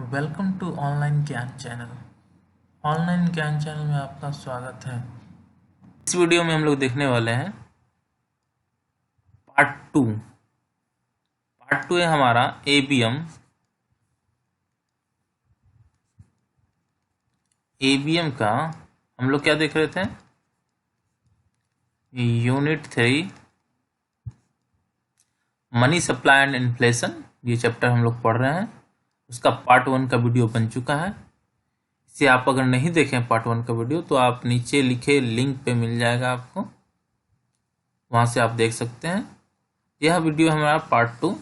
Welcome to online ज्ञान channel. Online ज्ञान channel में आपका स्वागत है। इस वीडियो में हम लोग देखने वाले हैं पार्ट टू। पार्ट टू है हमारा एबीएम। एबीएम का हम लोग क्या देख रहे थे? Unit 3 money supply and inflation, ये चैप्टर हम लोग पढ़ रहे हैं। उसका पार्ट 1 का वीडियो बन चुका है। इसे आप अगर नहीं देखें पार्ट 1 का वीडियो तो आप नीचे लिखे लिंक पे मिल जाएगा आपको, वहाँ से आप देख सकते हैं। यह वीडियो हमारा पार्ट 2।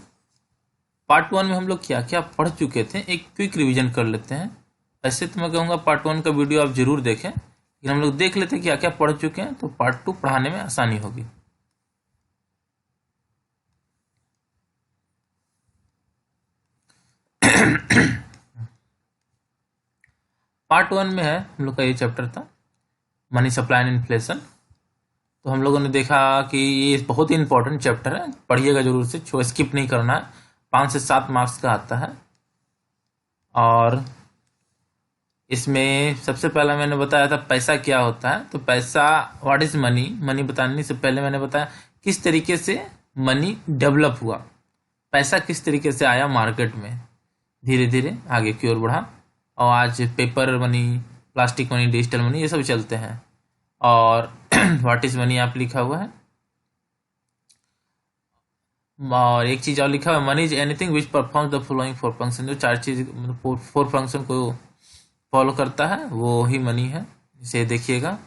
पार्ट 1 में हम लोग क्या क्या पढ़ चुके थे एक क्विक रिवीजन कर लेते हैं। ऐसे तो मैं कहूँगा पार्ट 1 का वीडियो आप जरूर देखें, लेकिन हम लोग देख लेते हैं क्या क्या पढ़ चुके हैं, तो पार्ट 2 पढ़ाने में आसानी होगी। पार्ट 1 में है हम लोग का ये चैप्टर था मनी सप्लाई एंड इन्फ्लेशन। तो हम लोगों ने देखा कि ये बहुत ही इंपॉर्टेंट चैप्टर है, पढ़िएगा जरूर से, स्किप नहीं करना है। 5 से 7 मार्क्स का आता है। और इसमें सबसे पहला मैंने बताया था पैसा क्या होता है। तो पैसा, व्हाट इज मनी, मनी बताने से पहले मैंने बताया किस तरीके से मनी डेवलप हुआ, पैसा किस तरीके से आया मार्केट में, धीरे धीरे आगे की ओर बढ़ा। और आज paper money, plastic money, digital money, ये सब चलते हैं। और व्हाट इज मनी आप लिखा हुआ है। और एक चीज और लिखा हुआ है, money is anything which performs the following 4 function. जो 4 चीज, 4 फंक्शन को फॉलो करता है वो ही मनी है। इसे देखिएगा।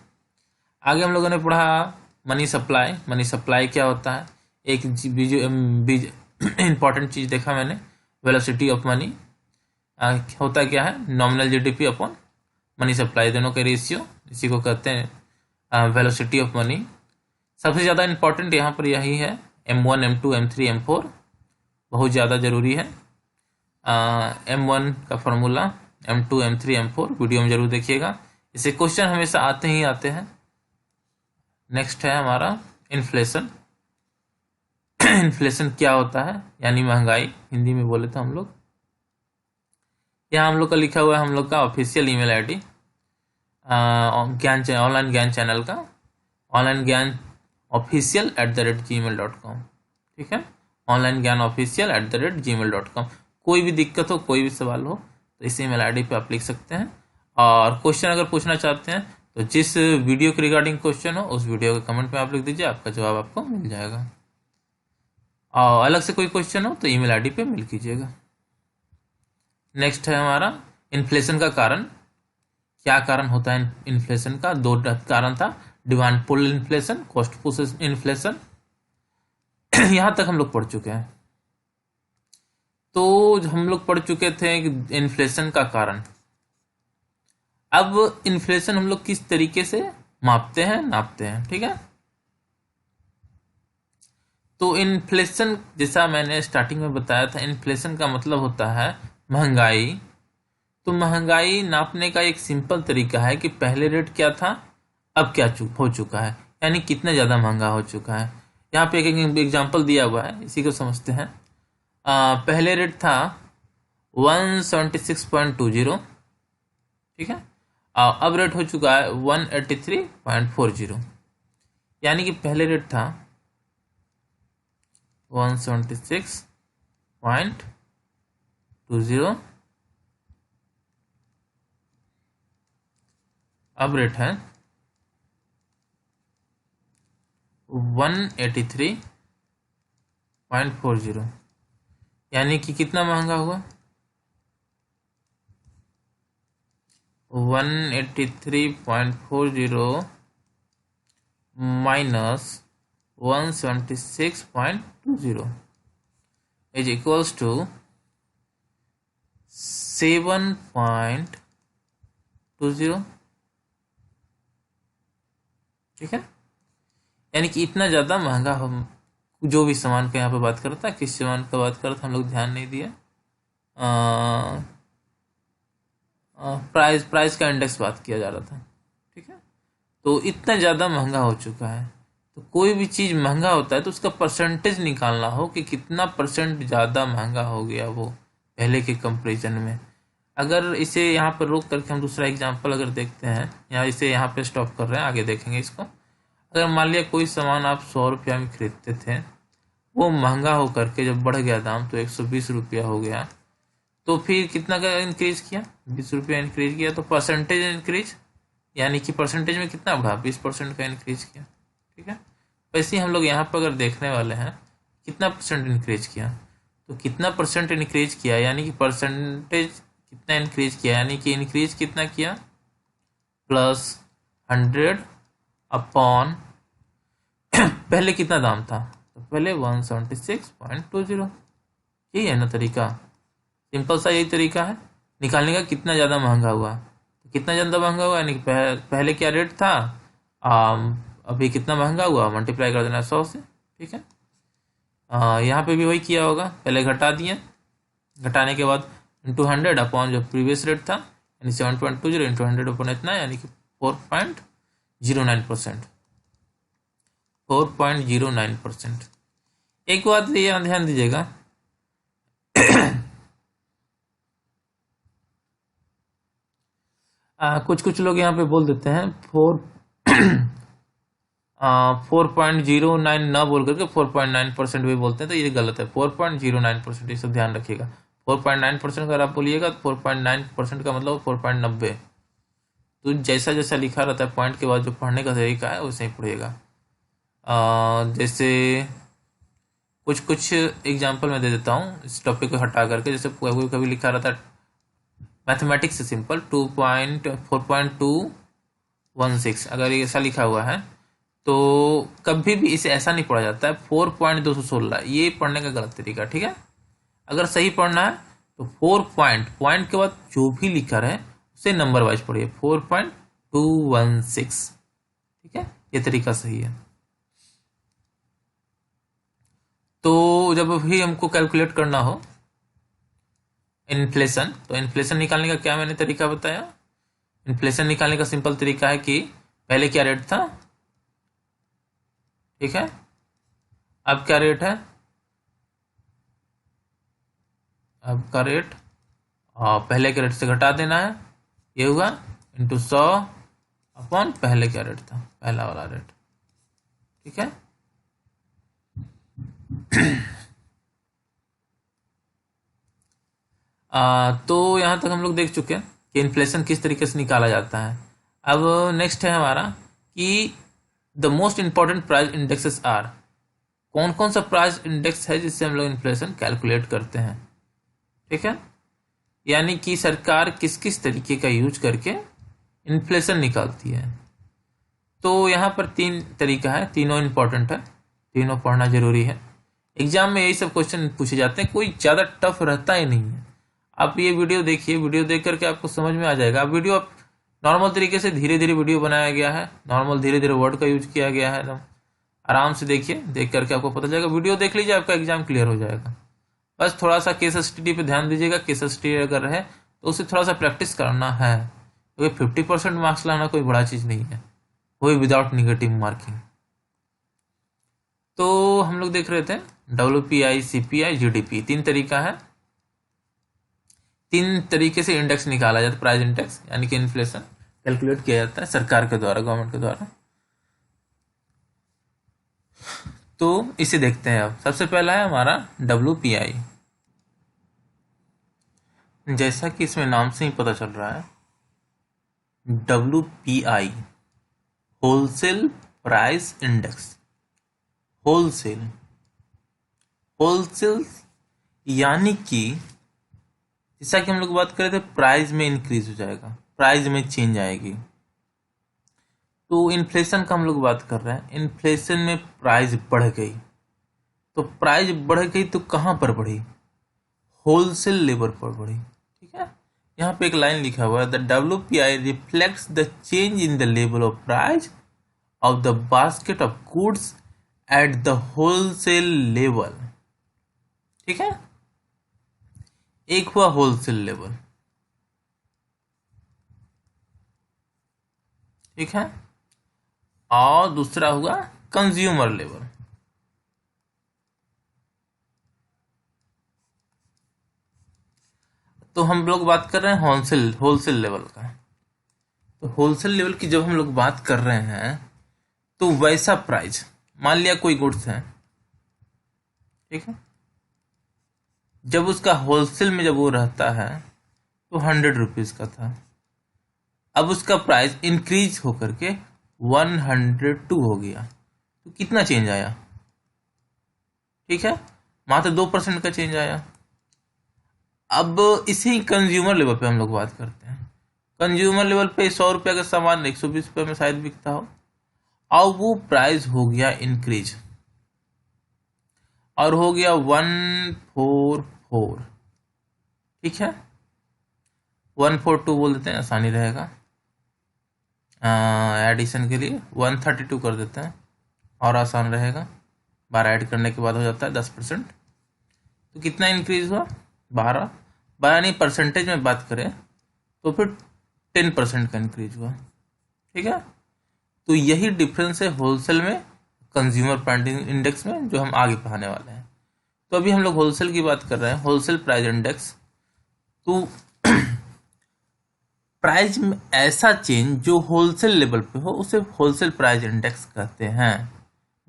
आगे हम लोगों ने पढ़ा मनी सप्लाई। मनी सप्लाई क्या होता है? एक इंपॉर्टेंट चीज देखा मैंने, वेलोसिटी ऑफ मनी। होता क्या है? Nominal GDP upon money supply, दोनों का रेशियो, इसी को कहते हैं वेलोसिटी ऑफ मनी। सबसे ज़्यादा इंपॉर्टेंट यहाँ पर यही है, M1, M2, M3, M4 बहुत ज़्यादा ज़रूरी है। M1 का formula, M2, M3, M4 video में जरूर देखिएगा, इससे क्वेश्चन हमेशा आते ही आते हैं। नेक्स्ट है हमारा इन्फ्लेशन। इन्फ्लेशन क्या होता है? यानी महंगाई, हिंदी में बोले तो हम लोग। यहाँ हम लोग का लिखा हुआ है, हम लोग का ऑफिशियल ईमेल आईडी ज्ञान, ऑनलाइन ज्ञान चैनल का, ऑनलाइन ज्ञान official@gmail.com। ठीक है, ऑनलाइन ज्ञान official@gmail.com। कोई भी दिक्कत हो, कोई भी सवाल हो तो इस ईमेल आईडी पे आप लिख सकते हैं। और क्वेश्चन अगर पूछना चाहते हैं तो जिस वीडियो के रिगार्डिंग क्वेश्चन हो उस वीडियो के कमेंट में आप लिख दीजिए, आपका जवाब आपको मिल जाएगा। और अलग से कोई क्वेश्चन हो तो ईमेल आईडी पे मिल कीजिएगा। नेक्स्ट है हमारा इन्फ्लेशन का कारण। क्या कारण होता है इन्फ्लेशन का? 2 कारण था, demand pull inflation, cost push inflation. यहां तक हम लोग पढ़ चुके हैं। तो हम लोग पढ़ चुके थे इन्फ्लेशन का कारण। अब इन्फ्लेशन हम लोग किस तरीके से मापते हैं, नापते हैं, ठीक है। तो इन्फ्लेशन, जैसा मैंने स्टार्टिंग में बताया था, इन्फ्लेशन का मतलब होता है महंगाई। तो महंगाई नापने का एक सिंपल तरीका है कि पहले रेट क्या था, अब क्या हो चुका है, यानी कितना ज़्यादा महंगा हो चुका है। यहाँ पे एक एग्जांपल दिया हुआ है, इसी को समझते हैं। पहले रेट था 176.20, ठीक है। अब रेट हो चुका है 183.40, यानी कि पहले रेट था 176.20, अब रेट है 183.40, यानी कि कितना महंगा हुआ? 183.40 माइनस 176.20 इज इक्वल्स टू 7.20, ठीक है। यानी कि इतना ज़्यादा महंगा हम, जो भी सामान का यहाँ पे बात करता है, किस सामान का बात करता हम लोग ध्यान नहीं दिया। प्राइस का इंडेक्स बात किया जा रहा था, ठीक है। तो इतना ज़्यादा महंगा हो चुका है। तो कोई भी चीज़ महंगा होता है तो उसका परसेंटेज निकालना हो कि कितना परसेंट ज़्यादा महंगा हो गया वो पहले के कंपेरिजन में। अगर इसे यहाँ पर रोक करके हम दूसरा एग्जांपल अगर देखते हैं, या इसे यहाँ पे स्टॉप कर रहे हैं, आगे देखेंगे इसको। अगर मान लिया कोई सामान आप 100 रुपया में खरीदते थे, वो महंगा हो करके जब बढ़ गया दाम तो 120 रुपया हो गया, तो फिर कितना का इंक्रीज किया? 20 रुपया इंक्रीज किया। तो परसेंटेज इंक्रीज, यानी कि परसेंटेज में कितना बढ़ा? 20% का इंक्रीज किया। ठीक है, वैसे ही हम लोग यहाँ पर अगर देखने वाले हैं कितना परसेंट इंक्रीज किया, तो कितना परसेंट इंक्रीज किया यानी कि परसेंटेज कितना इंक्रीज किया, यानी कि इंक्रीज कितना किया? +100 अपॉन पहले कितना दाम था? तो पहले 176.20। यही है ना तरीका, सिंपल सा यही तरीका है निकालने का। कितना ज़्यादा महंगा हुआ, तो कितना ज़्यादा महंगा हुआ यानी कि पहले क्या रेट था, अभी कितना महंगा हुआ, मल्टीप्लाई कर देना 100 से। ठीक है, यहाँ पे भी वही किया होगा, पहले घटा दिए, घटाने के बाद इंटू 100 अपॉन जो प्रीवियस रेट था, यानी 7.20 इंटू 100 अपॉन इतना, यानी कि 4.09%। 4.09%। एक बात ये ध्यान दीजिएगा, कुछ कुछ लोग यहाँ पे बोल देते हैं 4.09 ना बोल करके 4.9% भी बोलते हैं, तो ये गलत है। 4.09%, ये सब ध्यान रखिएगा। 4.9% अगर आप बोलिएगा तो 4.9% का मतलब 4.90। तो जैसा जैसा लिखा रहता है पॉइंट के बाद जो पढ़ने का तरीका है वैसे ही पढ़िएगा। जैसे कुछ कुछ एग्जाम्पल मैं दे देता हूँ इस टॉपिक को हटा करके। जैसे कभी कभी लिखा रहता है मैथमेटिक्स से सिंपल 4.216, अगर ऐसा लिखा हुआ है तो कभी भी इसे ऐसा नहीं पढ़ा जाता है 4.216, ये पढ़ने का गलत तरीका। ठीक है, अगर सही पढ़ना है तो 4 पॉइंट के बाद जो भी लिखा रहे उसे नंबर वाइज पढ़िए, 4.216। ठीक है, ये तरीका सही है। तो जब भी हमको कैलकुलेट करना हो इन्फ्लेशन, तो इन्फ्लेशन निकालने का क्या मैंने तरीका बताया? इन्फ्लेशन निकालने का सिंपल तरीका है कि पहले क्या रेट था, ठीक है, अब क्या रेट है, अब का रेट पहले के रेट से घटा देना है, ये हुआ इंटू 100 अपॉन पहले क्या रेट था, पहला वाला रेट। ठीक है, तो यहाँ तक हम लोग देख चुके हैं कि इन्फ्लेशन किस तरीके से निकाला जाता है। अब नेक्स्ट है हमारा कि the most important price indexes are, कौन कौन सा प्राइस इंडेक्स है जिससे हम लोग इन्फ्लेशन कैलकुलेट करते हैं। ठीक है, यानी कि सरकार किस किस तरीके का यूज करके इन्फ्लेशन निकालती है। तो यहाँ पर 3 तरीका है, तीनों इंपॉर्टेंट है, तीनों पढ़ना जरूरी है। एग्जाम में यही सब क्वेश्चन पूछे जाते हैं, कोई ज़्यादा टफ रहता ही नहीं है। आप ये वीडियो देखिए, वीडियो देख करके आपको समझ में आ जाएगा। अब वीडियो नॉर्मल तरीके से धीरे धीरे वीडियो बनाया गया है, नॉर्मल धीरे धीरे वर्ड का यूज किया गया है, एकदम आराम से देखिए, देख करके आपको पता चलेगा। वीडियो देख लीजिए, आपका एग्जाम क्लियर हो जाएगा। बस थोड़ा सा केस स्टडी पे ध्यान दीजिएगा, केस स्टडी अगर है तो उसे थोड़ा सा प्रैक्टिस करना है, क्योंकि 50% मार्क्स लाना कोई बड़ा चीज़ नहीं है, वो भी विदाउट निगेटिव मार्किंग। तो हम लोग देख रहे थे WPI, CPI, GDP, 3 तरीका है। 3 तरीके से इंडेक्स निकाला जाता है, प्राइस इंडेक्स, यानी कि इन्फ्लेशन कैलकुलेट किया जाता है सरकार के द्वारा, गवर्नमेंट के द्वारा। तो इसे देखते हैं। अब सबसे पहला है हमारा WPI। जैसा कि इसमें नाम से ही पता चल रहा है, WPI wholesale price index. Wholesale यानी कि जैसा कि हम लोग बात कर रहे थे प्राइस में इंक्रीज हो जाएगा, प्राइस में चेंज आएगी। तो इन्फ्लेशन का हम लोग बात कर रहे हैं, इन्फ्लेशन में प्राइस बढ़ गई, तो प्राइस बढ़ गई तो कहाँ पर बढ़ी? होलसेल लेवल पर बढ़ी। ठीक है, यहाँ पे एक लाइन लिखा हुआ है, the WPI reflects the change in the level of price of the basket of goods at the wholesale level. ठीक है, एक हुआ होलसेल लेवल, ठीक है, और दूसरा हुआ कंज्यूमर लेवल। तो हम लोग बात कर रहे हैं होलसेल लेवल का। तो होलसेल लेवल की जब हम लोग बात कर रहे हैं तो वैसा प्राइस, मान लिया कोई गुड्स है, ठीक है, जब उसका होलसेल में जब वो रहता है तो 100 रुपीज का था, अब उसका प्राइस इंक्रीज होकर के 102 हो गया, तो कितना चेंज आया? ठीक है, मात्र 2% का चेंज आया। अब इसे ही कंज्यूमर लेवल पे हम लोग बात करते हैं। कंज्यूमर लेवल पे 100 रुपये का सामान 120 रुपये में शायद बिकता हो, और वो प्राइस हो गया इंक्रीज और हो गया 144। ठीक है, 142 बोल देते हैं, आसानी रहेगा एडिशन के लिए। 132 कर देते हैं और आसान रहेगा, 12 ऐड करने के बाद हो जाता है 10%। तो कितना इंक्रीज हुआ? 12 नहीं, परसेंटेज में बात करें तो फिर 10% का इंक्रीज हुआ। ठीक है, तो यही डिफरेंस है होलसेल में कंज्यूमर प्राइस इंडेक्स में, जो हम आगे पढ़ाने वाले हैं। तो अभी हम लोग होलसेल की बात कर रहे हैं, होलसेल प्राइस इंडेक्स। तो प्राइस में ऐसा चेंज जो होलसेल लेवल पे हो उसे होलसेल प्राइस इंडेक्स कहते हैं।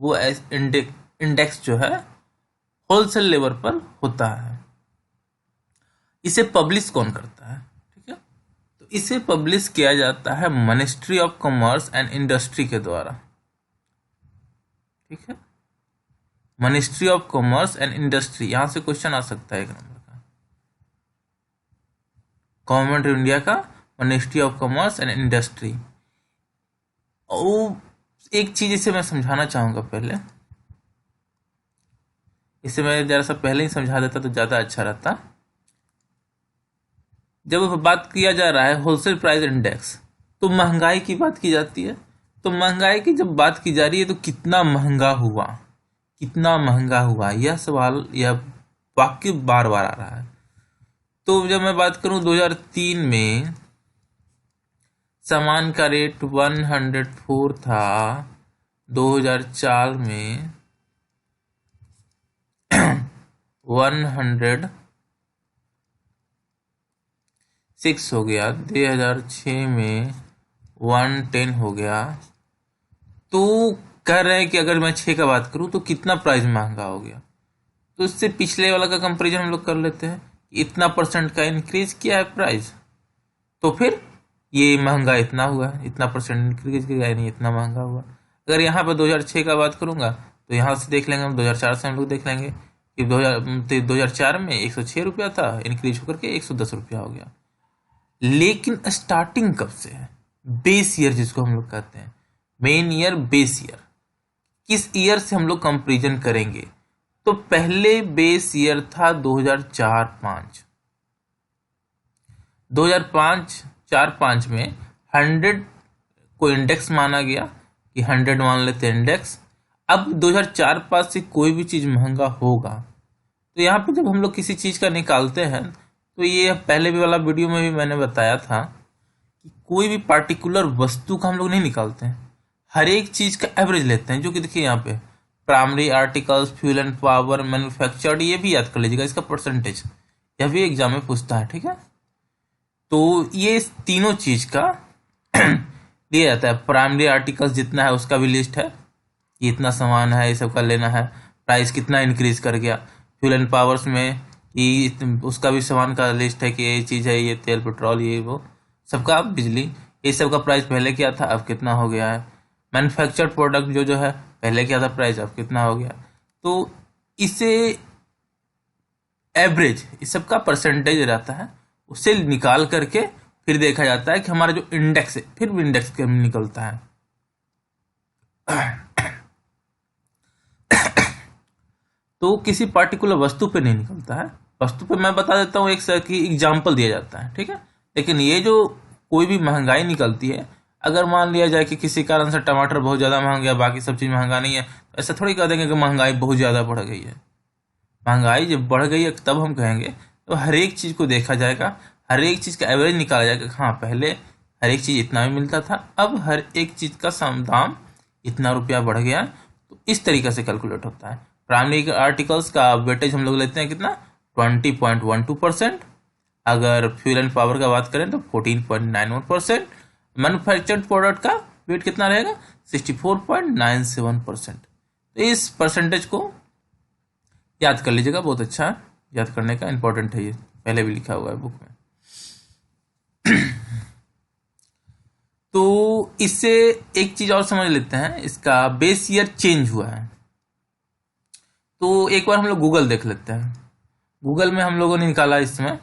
वो इंडेक्स जो है होलसेल लेवल पर होता है। इसे पब्लिश कौन करता है? ठीक है, तो इसे पब्लिश किया जाता है ministry of commerce and industry के द्वारा। ठीक है, ministry of commerce and industry, यहां से क्वेश्चन आ सकता है 1 नंबर का। गवर्नमेंट ऑफ इंडिया का ministry of commerce and industry. और एक चीज इसे मैं समझाना चाहूंगा पहले, इसे मैं जरा सा पहले ही समझा देता तो ज्यादा अच्छा रहता। जब बात किया जा रहा है होलसेल प्राइस इंडेक्स, तो महंगाई की बात की जाती है। तो महंगाई की जब बात की जा रही है तो कितना महंगा हुआ, कितना महंगा हुआ, यह सवाल, यह वाक्य बार बार आ रहा है। तो जब मैं बात करूं 2003 में सामान का रेट 104 था, 2004 में 106 हो गया, 2006 में 110 हो गया। तो कह रहे हैं कि अगर मैं 6 का बात करूं तो कितना प्राइस महंगा हो गया। तो इससे पिछले वाला का कंपैरिजन हम लोग कर लेते हैं, इतना परसेंट का इंक्रीज किया है प्राइस, तो फिर ये महंगा इतना हुआ, इतना परसेंट इंक्रीज किया नहीं, इतना महंगा हुआ। अगर यहाँ पर 2006 का बात करूंगा तो यहाँ से देख लेंगे हम, 2004 से हम लोग देख लेंगे कि 2004 में 106 रुपया था, इंक्रीज होकर के 110 रुपया हो गया। लेकिन स्टार्टिंग कब से है? बेस ईयर जिसको हम लोग कहते हैं, मेन ईयर, बेस ईयर। किस ईयर से हम लोग कंपेरिजन करेंगे? तो पहले बेस ईयर था 2004-5। 2005-4-5 में 100 को इंडेक्स माना गया कि 100 मान लेते हैं इंडेक्स। अब 2004-5 से कोई भी चीज महंगा होगा तो यहाँ पे जब हम लोग किसी चीज का निकालते हैं, तो ये पहले भी वाला वीडियो में भी मैंने बताया था कि कोई भी पार्टिकुलर वस्तु का हम लोग नहीं निकालते हैं, हर एक चीज का एवरेज लेते हैं। जो कि देखिए यहाँ पे primary articles, fuel and power, manufactured, ये भी याद कर लीजिएगा, इसका परसेंटेज यह भी एग्जाम में पूछता है। ठीक है, तो ये तीनों चीज का लिया जाता है। प्राइमरी आर्टिकल्स जितना है उसका भी लिस्ट है, ये इतना सामान है, ये सब का लेना है, प्राइस कितना इंक्रीज कर गया। फ्यूल एंड पावर्स में ये उसका भी सामान का लिस्ट है कि ये चीज़ है, ये तेल, पेट्रोल, ये वो सबका, बिजली, ये सब का प्राइस पहले क्या था, अब कितना हो गया है। मैन्युफैक्चर्ड प्रोडक्ट जो है पहले क्या था प्राइस, अब कितना हो गया। तो इसे एवरेज, इस सब का परसेंटेज रहता है, उससे निकाल करके फिर देखा जाता है कि हमारा जो इंडेक्स है, फिर भी इंडेक्स निकलता है। तो किसी पार्टिकुलर वस्तु पे नहीं निकलता है। वस्तु पे मैं बता देता हूँ, एक सर की एग्जाम्पल दिया जाता है। ठीक है, लेकिन ये जो कोई भी महंगाई निकलती है, अगर मान लिया जाए कि किसी कारण से टमाटर बहुत ज़्यादा महंगा है, बाकी सब चीज़ महंगा नहीं है, तो ऐसा थोड़ी कह देंगे कि महंगाई बहुत ज़्यादा बढ़ गई है। महंगाई जब बढ़ गई है तब हम कहेंगे, तो हर एक चीज़ को देखा जाएगा, हर एक चीज़ का एवरेज निकाला जाएगा। हाँ, पहले हर एक चीज़ इतना में मिलता था, अब हर एक चीज़ का दाम इतना रुपया बढ़ गया। तो इस तरीके से कैलकुलेट होता है। प्राइमरी आर्टिकल्स का वेटेज हम लोग लेते हैं कितना, 20.12%। अगर फ्यूल एंड पावर का बात करें तो 14.91%। मैन्युफैक्चर्ड प्रोडक्ट का वेट कितना रहेगा? 64.97%। तो इस परसेंटेज को याद कर लीजिएगा, बहुत अच्छा है, याद करने का, इंपॉर्टेंट है, ये पहले भी लिखा हुआ है बुक में। तो इससे एक चीज और समझ लेते हैं, इसका बेस ईयर चेंज हुआ है। तो एक बार हम लोग गूगल देख लेते हैं। गूगल में हम लोगों ने निकाला इसमें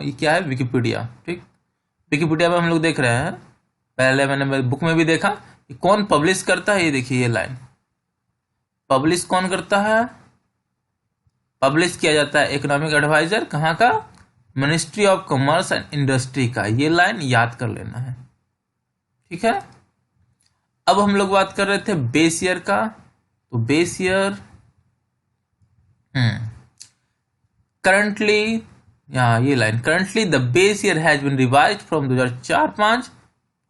ये क्या है? विकिपीडिया। ठीक, विकिपीडिया में हम लोग देख रहे हैं। पहले मैंने बुक में भी देखा कि कौन पब्लिश करता है। ये देखिए, ये लाइन पब्लिश कौन करता है? पब्लिश किया जाता है इकोनॉमिक एडवाइजर, कहाँ का? Ministry of commerce and industry का। ये लाइन याद कर लेना है, ठीक है। अब हम लोग बात कर रहे थे बेस ईयर का। तो बेस ईयर करंटली, यहाँ ये line, currently the base year has been revised from 2004-5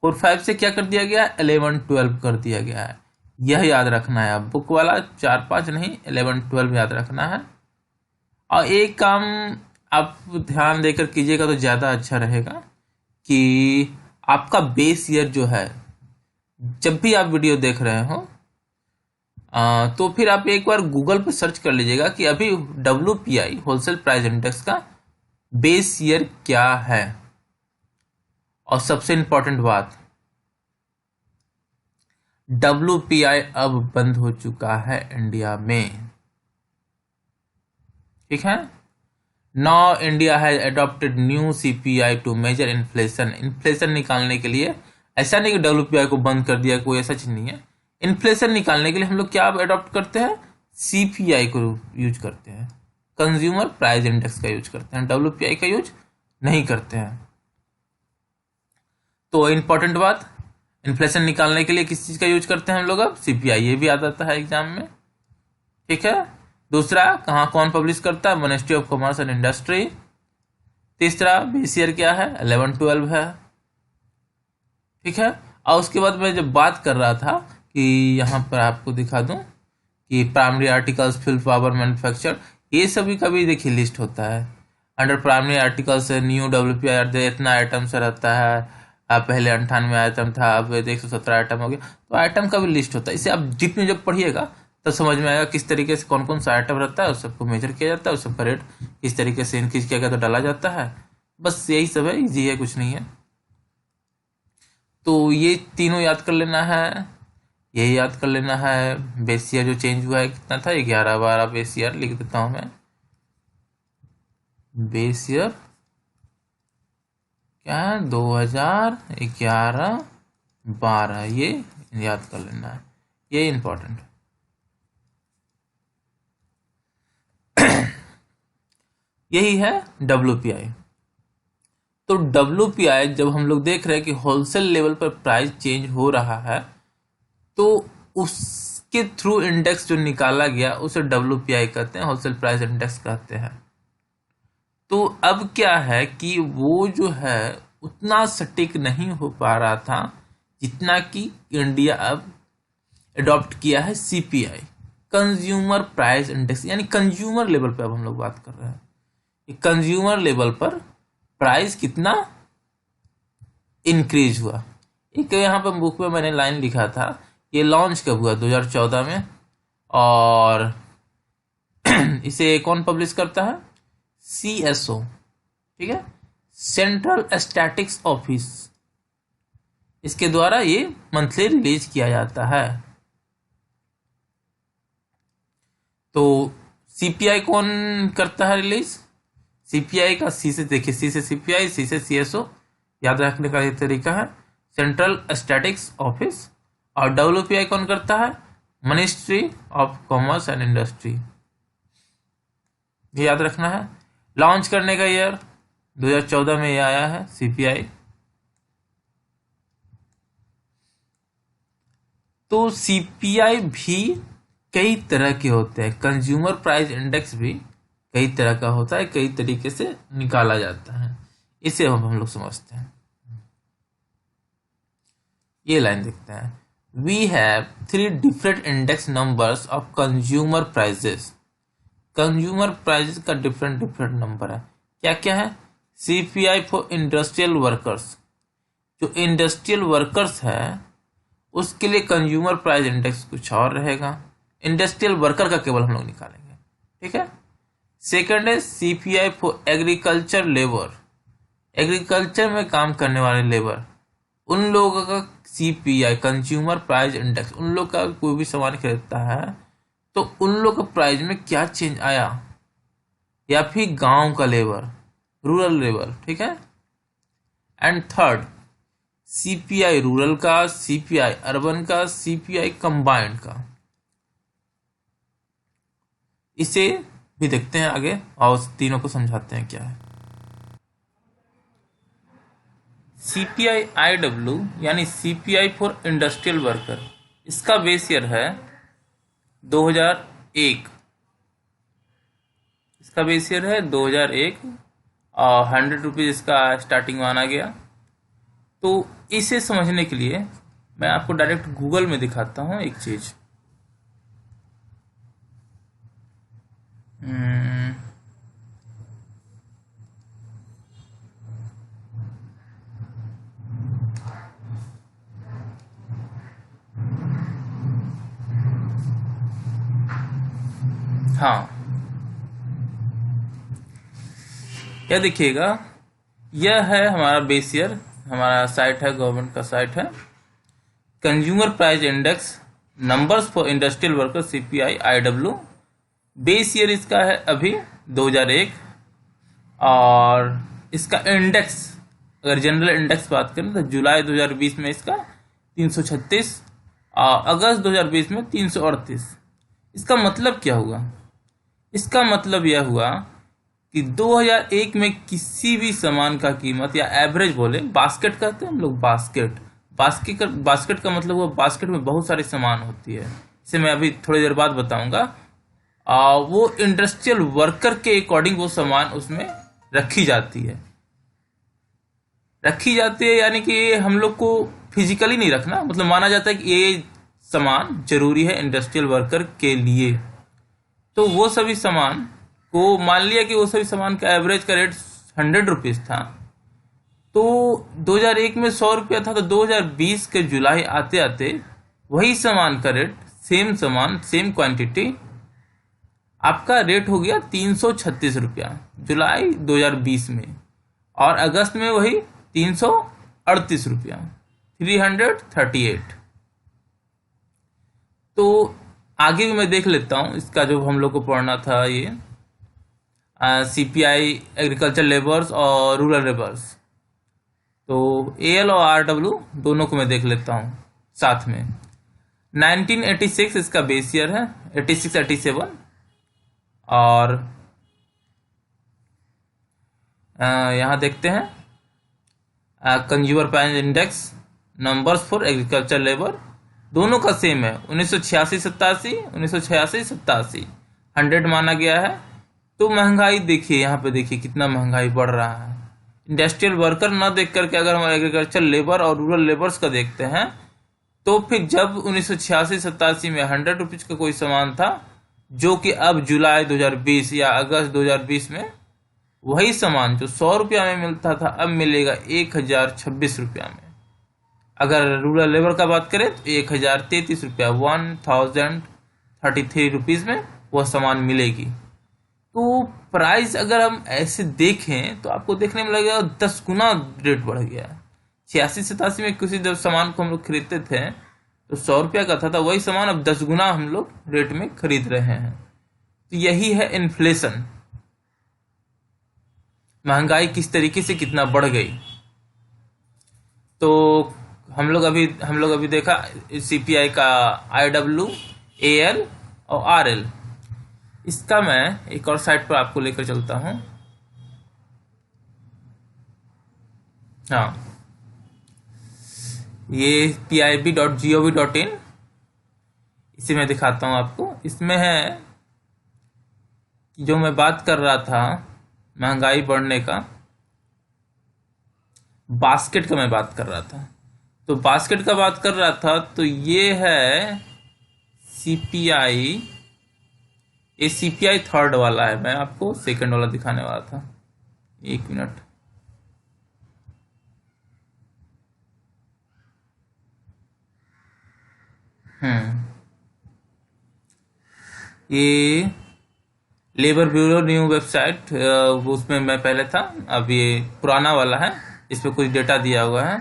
और 5 से क्या कर दिया गया? 11-12 कर दिया गया है। यह याद रखना है, अब बुक वाला 4-5 नहीं, 11-12 याद रखना है। और एक काम आप ध्यान देकर कीजिएगा तो ज़्यादा अच्छा रहेगा कि आपका बेस ईयर जो है, जब भी आप वीडियो देख रहे हो तो फिर आप एक बार गूगल पे सर्च कर लीजिएगा कि अभी WPI होलसेल प्राइस इंडेक्स का बेस ईयर क्या है। और सबसे इंपॉर्टेंट बात, WPI अब बंद हो चुका है इंडिया में, ठीक है। Now India has adopted new CPI to measure inflation. Inflation निकालने के लिए, ऐसा नहीं कि WPI को बंद कर दिया, कोई ऐसा चीज नहीं है। इन्फ्लेशन निकालने के लिए हम लोग क्या अडॉप्ट करते हैं? CPI को यूज करते हैं, कंज्यूमर प्राइस इंडेक्स का यूज करते हैं, WPI का यूज नहीं करते हैं। तो इंपॉर्टेंट बात, इन्फ्लेशन निकालने के लिए किस चीज का यूज करते हैं हम लोग? अब CPI। ये भी आता है एग्जाम में, ठीक है। दूसरा, कहाँ कौन पब्लिश करता है? Ministry of commerce and industry. तीसरा, बेस ईयर क्या है? 11-12 है, ठीक है। और उसके बाद मैं जब बात कर रहा था कि यहाँ पर आपको दिखा दूं कि primary articles, fuel power, manufacture, ये सभी का भी देखिए लिस्ट होता है। Under primary articles new WPI इतना आइटम से रहता है। पहले 98 आइटम था, अब 117 आइटम हो गया। तो आइटम का भी लिस्ट होता है। इसे आप जितने जब पढ़िएगा तो समझ में आएगा किस तरीके से कौन कौन सा आइटम रहता है, उस सबको मेजर किया जाता है, उस सबका रेट किस तरीके से इंक्रीज किया गया तो डाला जाता है। बस यही सब है, इजी है, कुछ नहीं है। तो ये तीनों याद कर लेना है, यही याद कर लेना है। बेस ईयर जो चेंज हुआ है कितना था? 11-12 बेस ईयर लिख देता हूं मैं। बेस ईयर क्या है? 2011-12, ये याद कर लेना है, ये इंपॉर्टेंट। यही है WPI। तो WPI जब हम लोग देख रहे हैं कि होलसेल लेवल पर प्राइस चेंज हो रहा है, तो उसके थ्रू इंडेक्स जो निकाला गया उसे WPI कहते हैं, होलसेल प्राइस इंडेक्स कहते हैं। तो अब क्या है कि वो जो है उतना सटीक नहीं हो पा रहा था जितना कि इंडिया अब अडॉप्ट किया है CPI, कंज्यूमर प्राइस इंडेक्स, यानी कंज्यूमर लेवल पर अब हम लोग बात कर रहे हैं। कंज्यूमर लेवल पर प्राइस कितना इंक्रीज हुआ। एक यहाँ पर बुक में मैंने लाइन लिखा था, ये लॉन्च कब हुआ? 2014 में। और इसे कौन पब्लिश करता है? CSO, ठीक है, सेंट्रल स्टैटिक्स ऑफिस। इसके द्वारा ये मंथली रिलीज किया जाता है। तो CPI कौन करता है रिलीज? CPI का C से देखिए, C से CPI, C से CSO, याद रखने का एक तरीका है, सेंट्रल स्टैटिक्स ऑफिस। और WPI कौन करता है? Ministry of commerce and industry. ये याद रखना है। लॉन्च करने का ईयर 2014 में ये आया है CPI। तो CPI भी कई तरह के होते हैं, कंज्यूमर प्राइस इंडेक्स भी कई तरह का होता है, कई तरीके से निकाला जाता है, इसे हम लोग समझते हैं। ये लाइन देखते हैं, we have 3 different index numbers of consumer prices consumer price का डिफरेंट डिफरेंट नंबर है। क्या क्या है? सीपीआई फॉर इंडस्ट्रियल वर्कर्स, जो इंडस्ट्रियल वर्कर्स है उसके लिए कंज्यूमर प्राइस इंडेक्स कुछ और रहेगा। इंडस्ट्रियल वर्कर का केवल हम लोग निकालेंगे, ठीक है। सेकंड है CPI for agriculture labour, agriculture में काम करने वाले लेबर, उन लोगों का सीपीआई कंज्यूमर प्राइस इंडेक्स, उन लोग का कोई भी सामान खरीदता है तो उन लोग का प्राइस में क्या चेंज आया, या फिर गांव का लेबर, रूरल लेबर, ठीक है। एंड थर्ड सीपीआई रूरल का, सीपीआई अर्बन का, सीपीआई कंबाइंड का। इसे भी देखते हैं आगे और तीनों को समझाते हैं क्या है। सीपीआई आईडब्ल्यू यानी सीपीआई फॉर इंडस्ट्रियल वर्कर, इसका बेस ईयर है 2001, इसका बेस ईयर है 2001 और 100 रुपीज़ इसका स्टार्टिंग माना गया। तो इसे समझने के लिए मैं आपको डायरेक्ट गूगल में दिखाता हूँ एक चीज़। हाँ, यह देखिएगा, यह है हमारा बेस ईयर, हमारा साइट है, गवर्नमेंट का साइट है। Consumer price index numbers for industrial worker CPI IW, base year इसका है अभी 2001 और इसका इंडेक्स, अगर जनरल इंडेक्स बात करें तो जुलाई 2020 में इसका 336 और अगस्त 2020 में 338। इसका मतलब क्या हुआ? इसका मतलब यह हुआ कि 2001 में किसी भी सामान का कीमत, या एवरेज बोले, बास्केट कहते हैं हम लोग, बास्केट का मतलब वो बास्केट में बहुत सारे सामान होती है, इसे मैं अभी थोड़ी देर बाद बताऊंगा। वो इंडस्ट्रियल वर्कर के अकॉर्डिंग वो सामान उसमें रखी जाती है, यानी कि हम लोग को फिजिकली नहीं रखना, मतलब माना जाता है कि ये सामान जरूरी है इंडस्ट्रियल वर्कर के लिए। तो वो सभी सामान को, मान लिया कि वो सभी सामान का एवरेज का रेट 100 रुपीज़ था, तो 2001 में 100 रुपया था, तो 2020 के जुलाई आते आते वही सामान का रेट, सेम सामान सेम क्वांटिटी, आपका रेट हो गया 336 रुपया जुलाई 2020 में, और अगस्त में वही 338 रुपया, 338। तो आगे भी मैं देख लेता हूँ इसका, जो हम लोग को पढ़ना था ये सीपीआई एग्रीकल्चर लेबर्स और रूरल लेबर्स, तो एएल और आरडब्ल्यू दोनों को मैं देख लेता हूँ साथ में। 1986 इसका बेस ईयर है, 86-87, और यहाँ देखते हैं consumer price index numbers for agriculture labour, दोनों का सेम है, 1986-87, 1986-87 100 माना गया है। तो महंगाई देखिए, यहाँ पे देखिए कितना महंगाई बढ़ रहा है। इंडस्ट्रियल वर्कर ना देख करके अगर हम एग्रीकल्चर लेबर और रूरल लेबर्स का देखते हैं, तो फिर जब 1986-87 में 100 रुपीज़ का कोई सामान था, जो कि अब जुलाई 2020 या अगस्त 2020 में वही सामान जो 100 रुपया में मिलता था अब मिलेगा 1026 रुपया में। अगर रूरल लेबर का बात करें तो 1033 रुपया, 1033 रुपीज़ में वह सामान मिलेगी। तो प्राइस अगर हम ऐसे देखें तो आपको देखने में लगेगा 10 गुना रेट बढ़ गया। 86-87 में किसी जब सामान को हम लोग खरीदते थे तो 100 रुपया का था, वही सामान अब 10 गुना हम लोग रेट में खरीद रहे हैं। तो यही है इन्फ्लेशन, महंगाई किस तरीके से कितना बढ़ गई। तो हम लोग अभी देखा सीपीआई का आईडब्ल्यू, एएल और आरएल। इसका मैं एक और साइट पर आपको लेकर चलता हूं। हाँ, ये pib.gov.in, इसे मैं दिखाता हूं आपको। इसमें है कि जो मैं बात कर रहा था महंगाई बढ़ने का, बास्केट का मैं बात कर रहा था, तो बास्केट का बात कर रहा था, तो ये है सीपीआई ये सीपीआई थर्ड वाला है, मैं आपको सेकंड वाला दिखाने वाला था। एक मिनट। ये लेबर ब्यूरो न्यू वेबसाइट, उसमें मैं पहले था, अब ये पुराना वाला है, इस पे कुछ डेटा दिया हुआ है।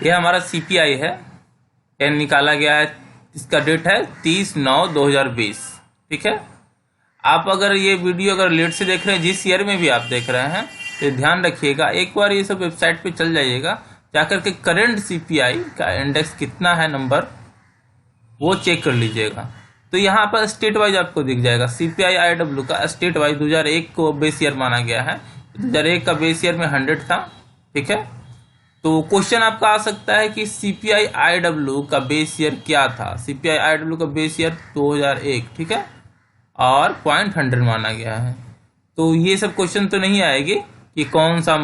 ये हमारा सीपीआई है, ये निकाला गया है, इसका डेट है 30/9/2020। ठीक है। आप अगर ये वीडियो अगर लेट से देख रहे हैं, जिस ईयर में भी आप देख रहे हैं, तो ध्यान रखिएगा, एक बार ये सब वेबसाइट पे चल जाइएगा, जाकर के करंट सीपीआई का इंडेक्स कितना है नंबर, वो चेक कर लीजिएगा। तो यहाँ पर स्टेट वाइज आपको दिख जाएगा। सीपीआई आईडब्ल्यू का स्टेट वाइज 2001 को बेस ईयर माना गया है, 2001 का बेस ईयर में 100 था। ठीक है। तो क्वेश्चन आपका आ सकता है कि सीपीआई आईडब्ल्यू का बेस ईयर क्या था। सीपीआई आईडब्ल्यू का बेस ईयर 2001, ठीक है, और 0.100 माना गया है। तो ये सब क्वेश्चन तो नहीं आएगी कि कौन सा